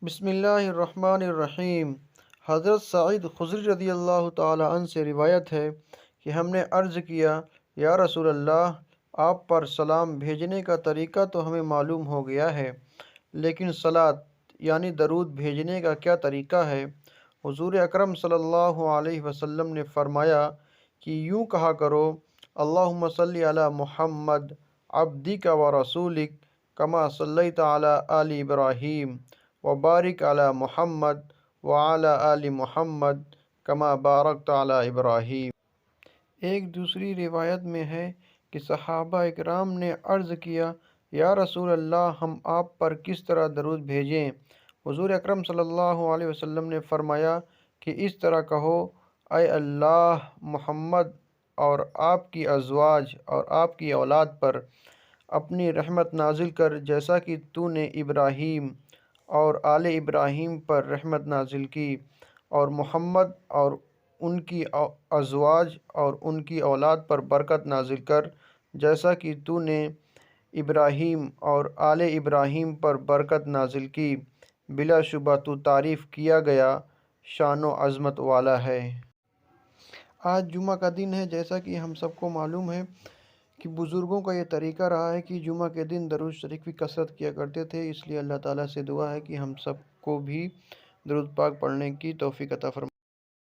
بسم اللہ الرحمن الرحیم۔ حضرت سعید خضری رضی اللہ تعالی عنہ سے روایت ہے کہ ہم نے عرض کیا، یا رسول اللہ، آپ پر سلام بھیجنے کا طریقہ تو ہمیں معلوم ہو گیا ہے، لیکن صلاۃ یعنی درود بھیجنے کا کیا طریقہ ہے؟ حضور اکرم صلی اللہ علیہ وسلم نے فرمایا کہ یوں کہا کرو: اللہم صلی علی محمد عبدک و رسولک کما صلیت علی آل ابراہیم وبارک علی محمد وعلی آل محمد کما بارکت علی ابراہیم۔ ایک دوسری روایت میں ہے کہ صحابہ اکرام نے عرض کیا، یا رسول اللہ، ہم آپ پر کس طرح درود بھیجیں؟ حضور اکرم صلی اللہ علیہ وسلم نے فرمایا کہ اس طرح کہو: اے اللہ، محمد اور آپ کی ازواج اور آپ کی اولاد پر اپنی رحمت نازل کر، جیسا کہ تو نے ابراہیم اور آل ابراہیم پر رحمت نازل کی، اور محمد اور ان کی ازواج اور ان کی اولاد پر برکت نازل کر، جیسا کہ تو نے ابراہیم اور آل ابراہیم پر برکت نازل کی۔ بلا شبہ تو تعریف کیا گیا شان و عظمت والا ہے۔ آج جمعہ کا دن ہے۔ جیسا کہ ہم سب کو معلوم ہے کہ بزرگوں کا یہ طریقہ رہا ہے کہ جمعہ کے دن درود شریف کی کثرت کیا کرتے تھے، اس لیے اللہ تعالیٰ سے دعا ہے کہ ہم سب کو بھی درود پاک پڑھنے کی توفیق عطا فرمائے۔